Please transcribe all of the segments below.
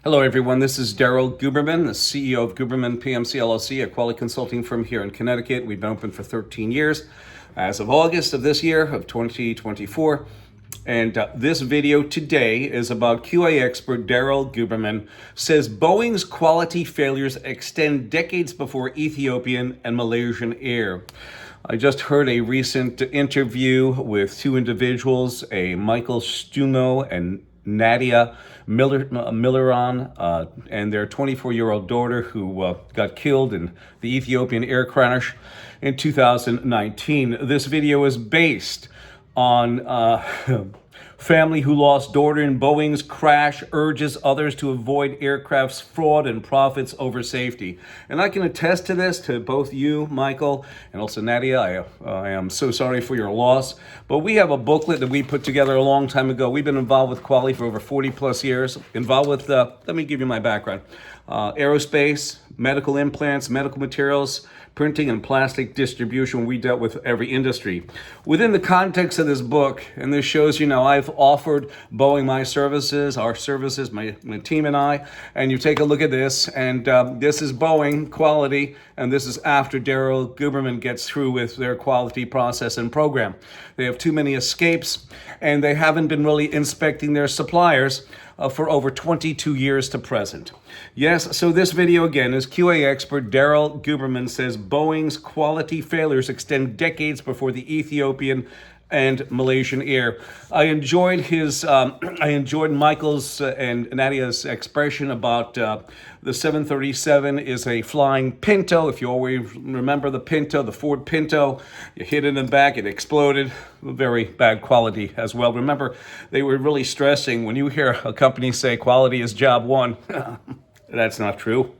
Hello, everyone. This is Daryl Guberman, the CEO of Guberman PMC LLC, a quality consulting firm here in Connecticut. We've been open for 13 years as of August of this year of 2024. And this video today is about QA expert Daryl Guberman says Boeing's quality failures extend decades before Ethiopian and Malaysian Air. I just heard a recent interview with two individuals, a Michael Stumo and Nadia Milleron, and their 24-year-old daughter who got killed in the Ethiopian air crash in 2019. This video is based on family who lost daughter in Boeing's crash urges others to avoid aircraft's fraud and profits over safety. And I can attest to this, to both you, Michael, and also Nadia. I am so sorry for your loss. But we have a booklet that we put together a long time ago. We've been involved with quality for over 40 plus years. Involved with, let me give you my background. Aerospace, medical implants, medical materials, printing and plastic distribution. We dealt with every industry. Within the context of this book, and this shows, I've offered Boeing my services, our services, my team and I, and you take a look at this, and this is Boeing quality, and this is after Daryl Guberman gets through with their quality process and program. They have too many escapes, and they haven't been really inspecting their suppliers for over 22 years to present. Yes, so this video again is QA expert Daryl Guberman says Boeing's quality failures extend decades before the Ethiopian and Malaysian Air. I enjoyed Michael's and Nadia's expression about the 737 is a flying Pinto. If you always remember the Pinto, the Ford Pinto, you hit it in the back, it exploded. Very bad quality as well. Remember, they were really stressing when you hear a company say quality is job one. That's not true.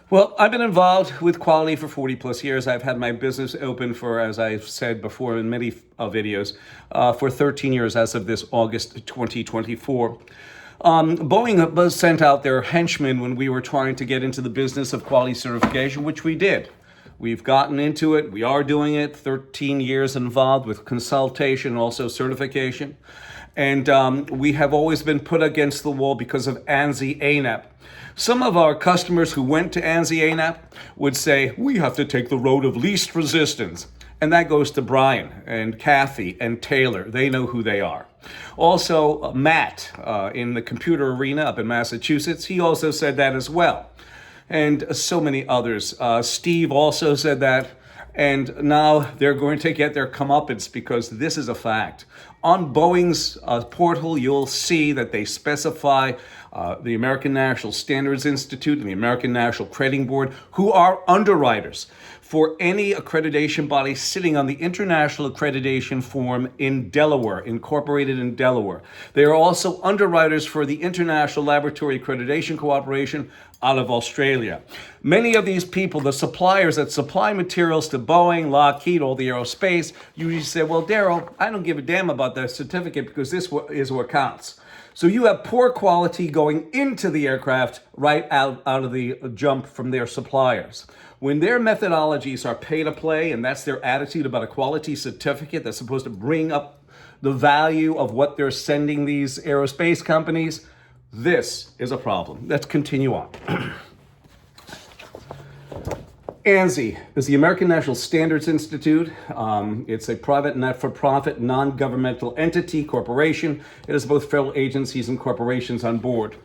Well, I've been involved with quality for 40 plus years. I've had my business open for, as I've said before in many videos, for 13 years as of this August 2024. Boeing sent out their henchmen when we were trying to get into the business of quality certification, which we did. We've gotten into it. We are doing it. 13 years involved with consultation, also certification. And we have always been put against the wall because of ANSI-ANAP. Some of our customers who went to ANSI-ANAP would say, we have to take the road of least resistance. And that goes to Brian and Kathy and Taylor. They know who they are. Also, Matt in the computer arena up in Massachusetts, he also said that as well. And so many others. Steve also said that. And now they're going to get their comeuppance because this is a fact. On Boeing's portal, you'll see that they specify the American National Standards Institute and the American National Crediting Board, who are underwriters for any accreditation body sitting on the International Accreditation Form in Delaware, incorporated in Delaware. They are also underwriters for the International Laboratory Accreditation Cooperation out of Australia. Many of these people, the suppliers that supply materials to Boeing, Lockheed, all the aerospace, usually say, well, Daryl, I don't give a damn about that certificate because this is what counts. So you have poor quality going into the aircraft right out of the jump from their suppliers. When their methodologies are pay to play, and that's their attitude about a quality certificate that's supposed to bring up the value of what they're sending these aerospace companies, this is a problem. Let's continue on. ANSI is the American National Standards Institute. It's a private, not-for-profit, non-governmental entity, corporation. It has both federal agencies and corporations on board.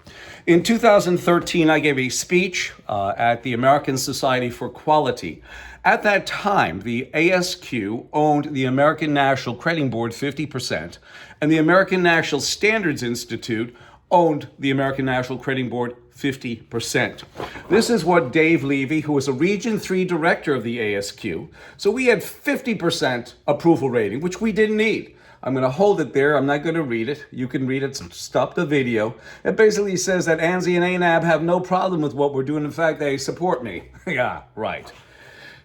In 2013, I gave a speech at the American Society for Quality. At that time, the ASQ owned the American National Crediting Board 50%, and the American National Standards Institute owned the American National Crediting Board 50%. This is what Dave Levy, who was a Region 3 director of the ASQ, so we had 50% approval rating, which we didn't need. I'm going to hold it there. I'm not going to read it. You can read it. Stop the video. It basically says that ANSI and ANAB have no problem with what we're doing. In fact, they support me. Yeah, right.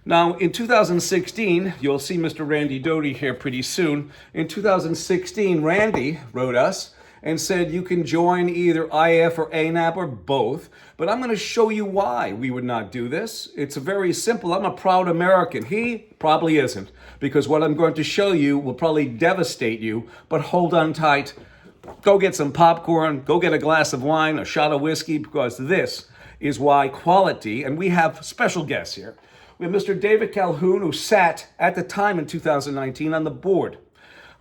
Now, in 2016, you'll see Mr. Randy Doty here pretty soon. In 2016, Randy wrote us and said you can join either IF or ANAP or both, but I'm going to show you why we would not do this. It's very simple. I'm a proud American. He probably isn't, because what I'm going to show you will probably devastate you, but hold on tight. go get some popcorn, go get a glass of wine, a shot of whiskey, because this is why quality, and we have special guests here. We have Mr. David Calhoun, who sat at the time in 2019 on the board.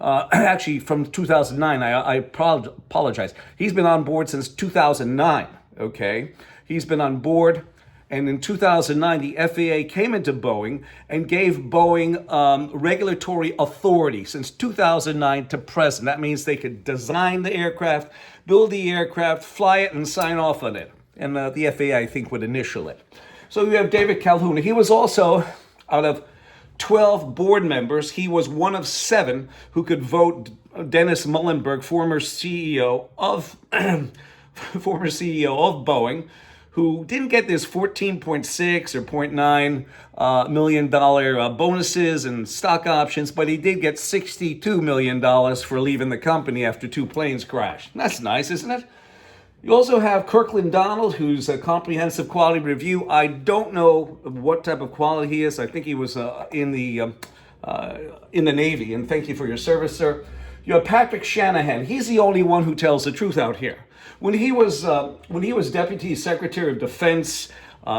Actually, from 2009, I apologize. He's been on board since 2009, okay? He's been on board, and in 2009, the FAA came into Boeing and gave Boeing regulatory authority since 2009 to present. That means they could design the aircraft, build the aircraft, fly it, and sign off on it. And the FAA, I think, would initial it. So we have David Calhoun. He was also, out of 12 board members, he was one of 7 who could vote Dennis Muhlenberg, former CEO of Boeing, who didn't get this $14.6 or $0.9 million bonuses and stock options, but he did get $62 million for leaving the company after 2 planes crashed. That's nice, isn't it? You also have Kirkland Donald, who's a comprehensive quality review. I don't know what type of quality he is. I think he was in the Navy, and thank you for your service, sir. You have Patrick Shanahan. He's the only one who tells the truth out here. When he was Deputy Secretary of Defense,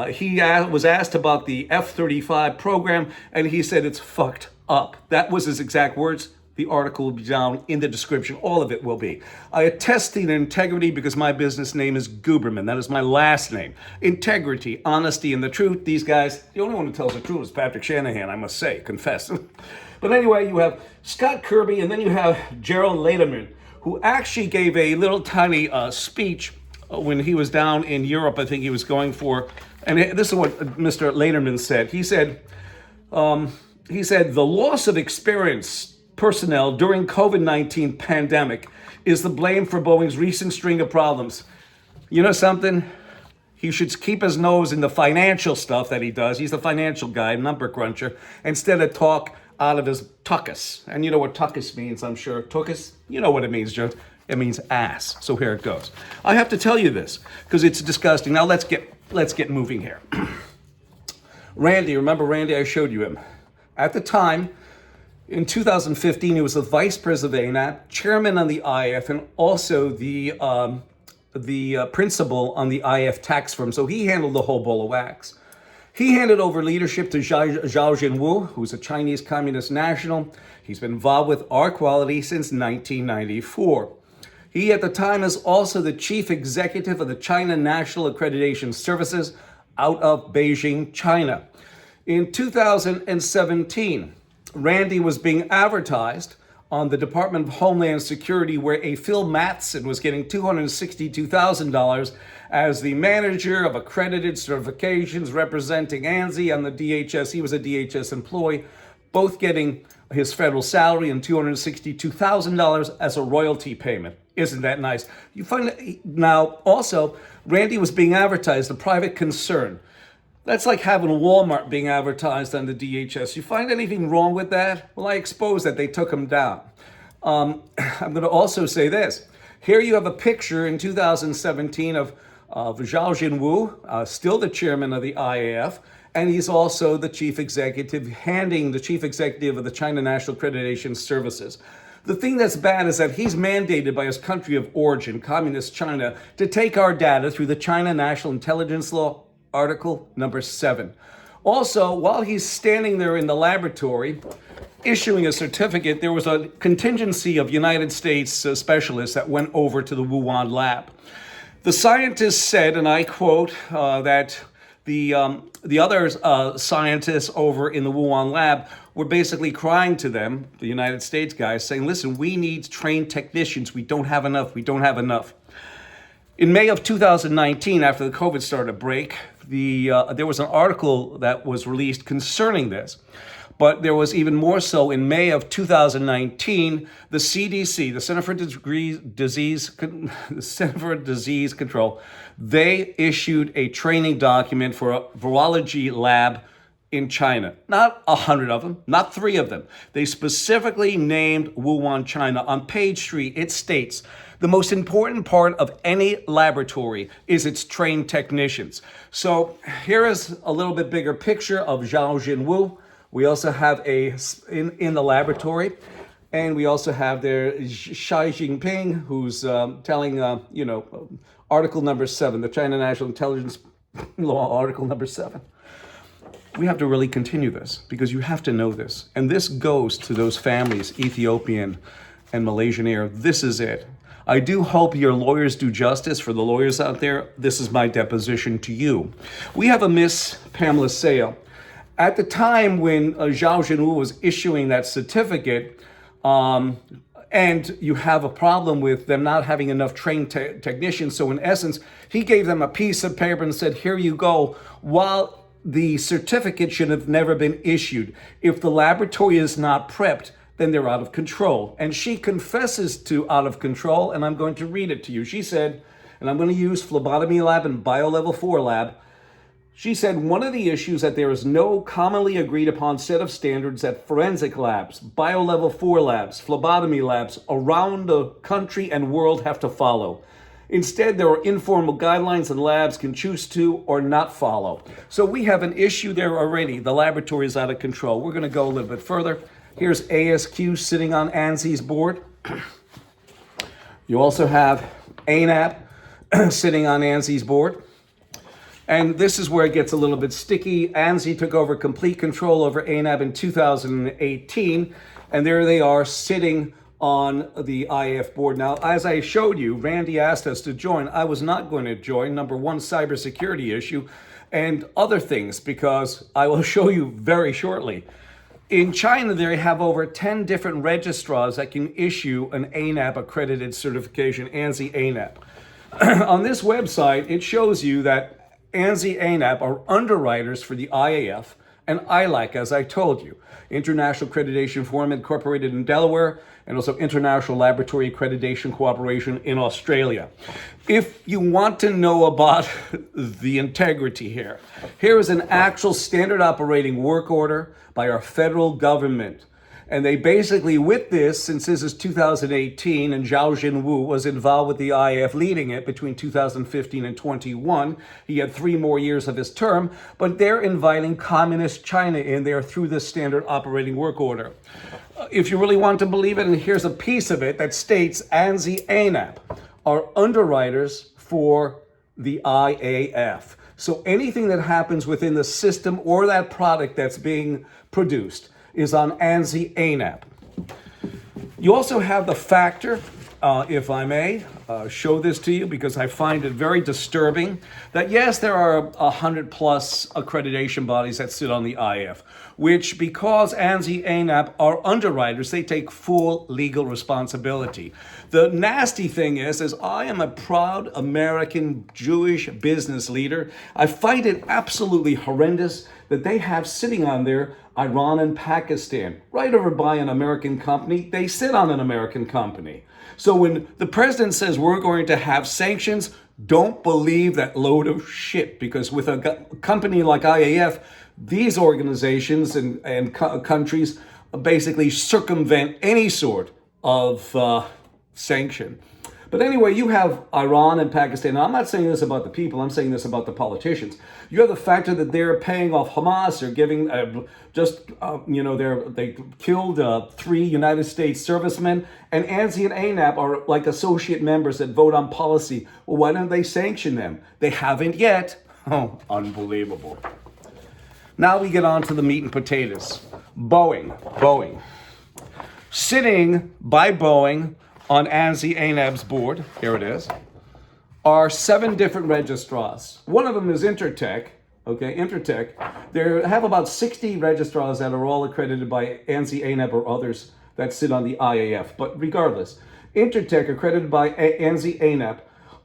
he was asked about the F-35 program, and he said it's fucked up. That was his exact words. The article will be down in the description. All of it will be. I attest to integrity because my business name is Guberman. That is my last name. Integrity, honesty, and the truth. These guys, the only one who tells the truth is Patrick Shanahan, I must say, confess. But anyway, you have Scott Kirby, and then you have Gerald Lederman, who actually gave a little tiny speech when he was down in Europe. I think he was going for, and this is what Mr. Lederman said. He said, the loss of experienced personnel during COVID-19 pandemic is the blame for Boeing's recent string of problems. You know something? He should keep his nose in the financial stuff that he does. He's the financial guy, number cruncher, instead of talk out of his tuckus. And you know what tuckus means, I'm sure. Tuckus? You know what it means, Joe. It means ass. So here it goes. I have to tell you this because it's disgusting. Now let's get moving here. Randy, remember Randy? I showed you him. At the time, in 2015, he was the vice president of ANAP, chairman on the IF, and also the principal on the IF tax firm. So he handled the whole ball of wax. He handed over leadership to Zhao Jinwu, who's a Chinese Communist national. He's been involved with our quality since 1994. He, at the time, is also the chief executive of the China National Accreditation Services out of Beijing, China. In 2017, Randy was being advertised on the Department of Homeland Security, where a Phil Mattson was getting $262,000 as the manager of accredited certifications representing ANSI on the DHS. He was a DHS employee, both getting his federal salary and $262,000 as a royalty payment. Isn't that nice? You find now also, Randy was being advertised, a private concern. That's like having Walmart being advertised on the DHS. You find anything wrong with that? Well, I exposed that. They took him down. I'm going to also say this. Here you have a picture in 2017 of Zhao Jinwu, still the chairman of the IAF, and he's also the chief executive, the chief executive of the China National Accreditation Services. The thing that's bad is that he's mandated by his country of origin, Communist China, to take our data through the China National Intelligence Law, Article number 7. Also, while he's standing there in the laboratory issuing a certificate, there was a contingency of United States specialists that went over to the Wuhan lab. The scientists said, and I quote, that the other scientists over in the Wuhan lab were basically crying to them, the United States guys, saying, listen, we need trained technicians. We don't have enough. We don't have enough. In May of 2019, after the COVID started to break, there was an article that was released concerning this. But there was even more so in May of 2019, the CDC, the Center for Disease Control, they issued a training document for a virology lab in China. Not 100 of them, not 3 of them. They specifically named Wuhan, China. On page 3, it states, the most important part of any laboratory is its trained technicians. So here is a little bit bigger picture of Zhao Jinwu. We also have in the laboratory. And we also have there Xi Jinping, who's telling, Article number 7, the China National Intelligence Law, Article number 7. We have to really continue this because you have to know this. And this goes to those families, Ethiopian and Malaysian Air. This is it. I do hope your lawyers do justice. For the lawyers out there, this is my deposition to you. We have a Miss Pamela Sale. At the time when Zhao Jinwu was issuing that certificate, and you have a problem with them not having enough trained technicians. So in essence, he gave them a piece of paper and said, here you go, while the certificate should have never been issued. If the laboratory is not prepped, then they're out of control. And she confesses to out of control, and I'm going to read it to you. She said, and I'm going to use phlebotomy lab and biolevel 4 lab. She said, one of the issues that there is no commonly agreed upon set of standards that forensic labs, biolevel 4 labs, phlebotomy labs around the country and world have to follow. Instead, there are informal guidelines and labs can choose to or not follow. So we have an issue there already. The laboratory is out of control. We're going to go a little bit further. Here's ASQ sitting on ANSI's board. You also have ANAP sitting on ANSI's board. And this is where it gets a little bit sticky. ANSI took over complete control over ANAP in 2018. And there they are sitting on the IAF board. Now, as I showed you, Randy asked us to join. I was not going to join. Number one, cybersecurity issue and other things, because I will show you very shortly. In China, they have over 10 different registrars that can issue an ANAP accredited certification, ANSI ANAP. On this website, it shows you that ANSI ANAP are underwriters for the IAF and ILAC, as I told you, International Accreditation Forum Incorporated in Delaware, and also International Laboratory Accreditation Cooperation in Australia. If you want to know about the integrity here, here is an actual standard operating work order by our federal government. And they basically, with this, since this is 2018 and Zhao Jinwu was involved with the IAF leading it between 2015 and 21, he had 3 more years of his term, but they're inviting communist China in there through this standard operating work order. If you really want to believe it, and here's a piece of it that states ANSI ANAP are underwriters for the IAF. So anything that happens within the system or that product that's being produced is on ANSI ANAP. You also have the factor, if I may, show this to you because I find it very disturbing that yes, there are 100 plus accreditation bodies that sit on the IF, which because ANSI ANAP are underwriters, they take full legal responsibility. The nasty thing is I am a proud American Jewish business leader. I find it absolutely horrendous that they have sitting on there Iran and Pakistan, right over by an American company. They sit on an American company. So when the president says we're going to have sanctions, don't believe that load of shit, because with a company like IAF, these organizations and countries basically circumvent any sort of sanction. But anyway, you have Iran and Pakistan. Now, I'm not saying this about the people. I'm saying this about the politicians. You have the factor that they're paying off Hamas. They're giving they killed 3 United States servicemen. And ANSI and ANAP are like associate members that vote on policy. Well, why don't they sanction them? They haven't yet. Oh, unbelievable. Now we get on to the meat and potatoes. Boeing. Sitting by Boeing on ANSI ANAP's board, here it is, are 7 different registrars. One of them is Intertek. They have about 60 registrars that are all accredited by ANSI ANAP or others that sit on the IAF. But regardless, Intertek, accredited by ANSI ANAP,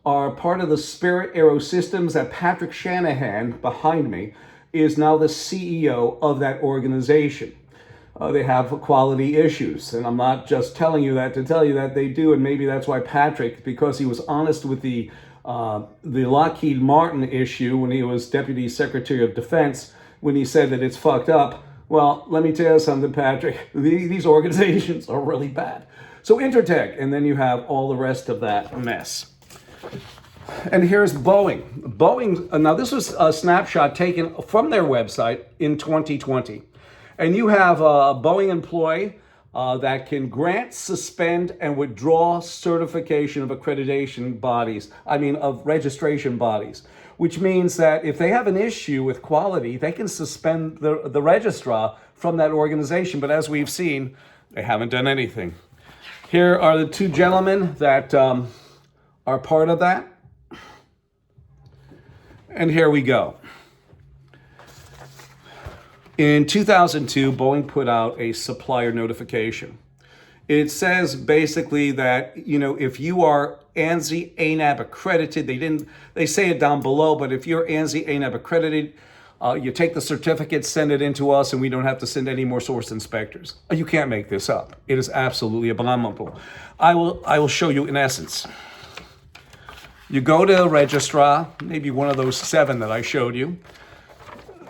are part of the Spirit Aerosystems that Patrick Shanahan, behind me, is now the CEO of that organization. They have quality issues, and I'm not just telling you that to tell you that they do, and maybe that's why Patrick, because he was honest with the Lockheed Martin issue when he was Deputy Secretary of Defense, when he said that it's fucked up. Well, let me tell you something, Patrick. These organizations are really bad. So Intertek, and then you have all the rest of that mess. And here's Boeing. Now this was a snapshot taken from their website in 2020. And you have a Boeing employee that can grant, suspend, and withdraw certification of accreditation bodies, of registration bodies, which means that if they have an issue with quality, they can suspend the registrar from that organization. But as we've seen, they haven't done anything. Here are the two gentlemen that are part of that. And here we go. In 2002, Boeing put out a supplier notification. It says basically that, if you are ANSI ANAB accredited, they say it down below, but if you're ANSI ANAB accredited, you take the certificate, send it in to us, and we don't have to send any more source inspectors. You can't make this up. It is absolutely abominable. I will show you in essence. You go to a registrar, maybe one of those 7 that I showed you.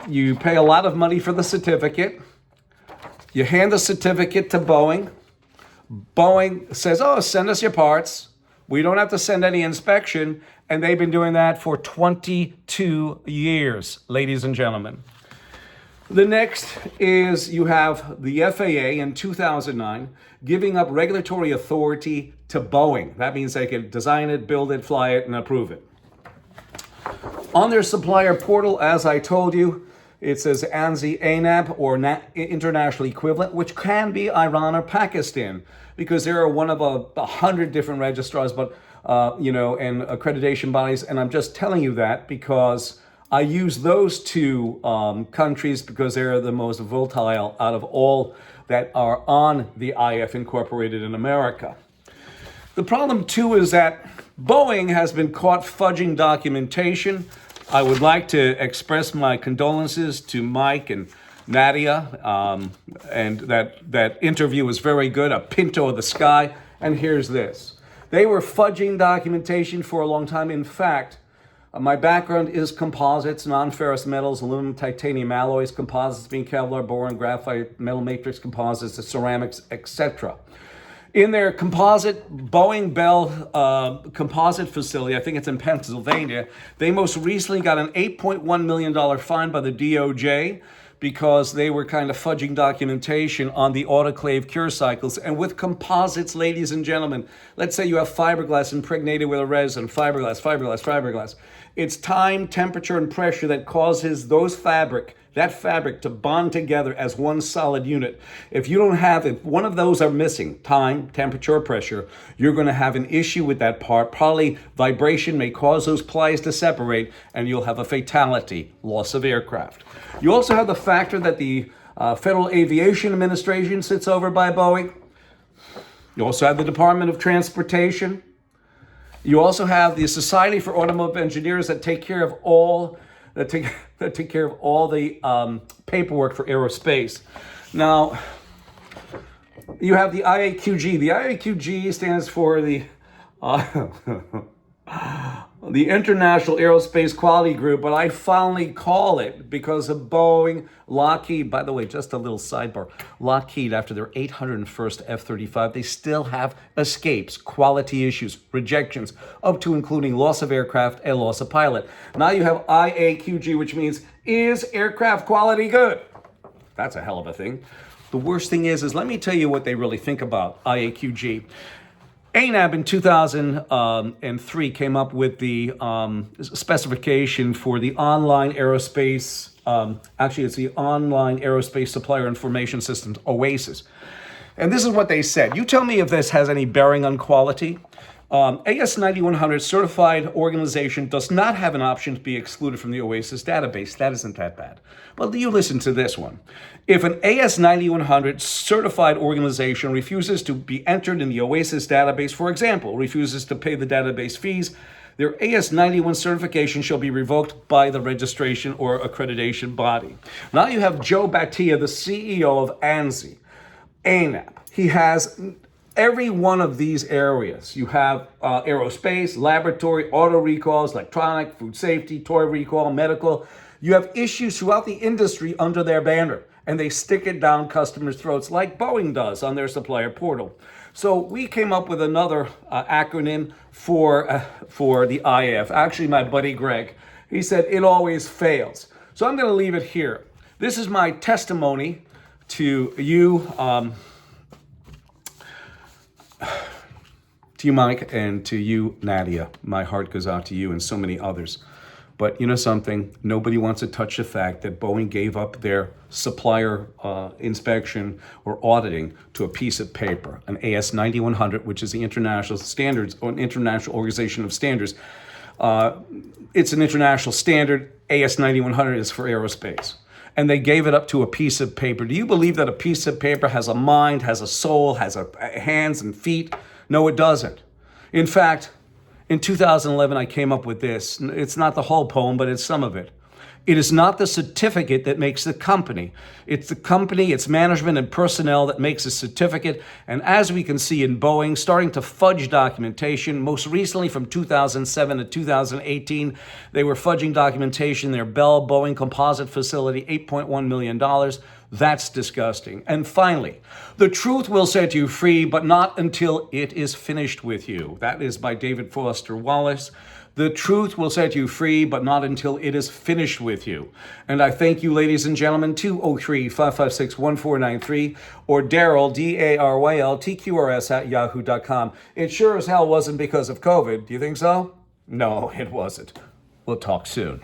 You pay a lot of money for the certificate. You hand the certificate to Boeing. Boeing says, oh, send us your parts. We don't have to send any inspection. And they've been doing that for 22 years, ladies and gentlemen. The next is you have the FAA in 2009 giving up regulatory authority to Boeing. That means they can design it, build it, fly it, and approve it. On their supplier portal, as I told you, it says ANSI ANAB or international equivalent, which can be Iran or Pakistan, because there are one of 100 different registrars, but and accreditation bodies. And I'm just telling you that because I use those two countries because they're the most volatile out of all that are on the IF Incorporated in America. The problem too is that Boeing has been caught fudging documentation. I would like to express my condolences to Mike and Nadia, and that interview was very good, a pinto of the sky. And here's this. They were fudging documentation for a long time. In fact, my background is composites, non-ferrous metals, aluminum, titanium alloys, composites being Kevlar, boron, graphite, metal matrix composites, ceramics, etc. In their Boeing Bell composite facility, I think it's in Pennsylvania, they most recently got an $8.1 million fine by the DOJ because they were kind of fudging documentation on the autoclave cure cycles. And with composites, ladies and gentlemen, let's say you have fiberglass impregnated with a resin, fiberglass. It's time, temperature, and pressure that causes that fabric to bond together as one solid unit. If one of those are missing, time, temperature, or pressure, you're going to have an issue with that part. Probably vibration may cause those plies to separate, and you'll have a fatality, loss of aircraft. You also have the factor that the Federal Aviation Administration sits over by Boeing. You also have the Department of Transportation. You also have the Society for Automotive Engineers that take care of all the paperwork for aerospace. Now, you have the IAQG. The IAQG stands for the International Aerospace Quality Group, but I finally call it because of Boeing, Lockheed. By the way, just a little sidebar. Lockheed, after their 801st F-35, they still have escapes, quality issues, rejections, up to including loss of aircraft and loss of pilot. Now you have IAQG, which means, is aircraft quality good? That's a hell of a thing. The worst thing is let me tell you what they really think about IAQG. ANAB in 2003 came up with the specification for the online aerospace, it's the Online Aerospace Supplier Information Systems, OASIS. And this is what they said. You tell me if this has any bearing on quality. AS9100 certified organization does not have an option to be excluded from the OASIS database. That isn't that bad. Well, you listen to this one. If an AS9100 certified organization refuses to be entered in the OASIS database, for example, refuses to pay the database fees, their AS91 certification shall be revoked by the registration or accreditation body. Now you have Joe Batia, the CEO of ANSI, ANAB. He has every one of these areas. You have aerospace, laboratory, auto recalls, electronic, food safety, toy recall, medical. You have issues throughout the industry under their banner, and they stick it down customers' throats like Boeing does on their supplier portal. So we came up with another acronym for the IF. Actually, my buddy Greg, he said it always fails. So I'm going to leave it here. This is my testimony to you To you, Mike, and to you, Nadia. My heart goes out to you and so many others. But you know something? Nobody wants to touch the fact that Boeing gave up their supplier inspection or auditing to a piece of paper, an AS 9100, which is the international standards or an international organization of standards. It's an international standard. AS 9100 is for aerospace. And they gave it up to a piece of paper. Do you believe that a piece of paper has a mind, has a soul, has hands and feet? No, it doesn't. In fact, in 2011, I came up with this. It's not the whole poem, but it's some of it. It is not the certificate that makes the company. It's the company, its management and personnel that makes a certificate. And as we can see in Boeing, starting to fudge documentation, most recently from 2007 to 2018, they were fudging documentation in their Bell Boeing composite facility, $8.1 million. That's disgusting. And finally, the truth will set you free, but not until it is finished with you. That is by David Foster Wallace. The truth will set you free, but not until it is finished with you. And I thank you, ladies and gentlemen, 203-556-1493 or Daryl, Daryl, TQRS at yahoo.com. It sure as hell wasn't because of COVID. Do you think so? No, it wasn't. We'll talk soon.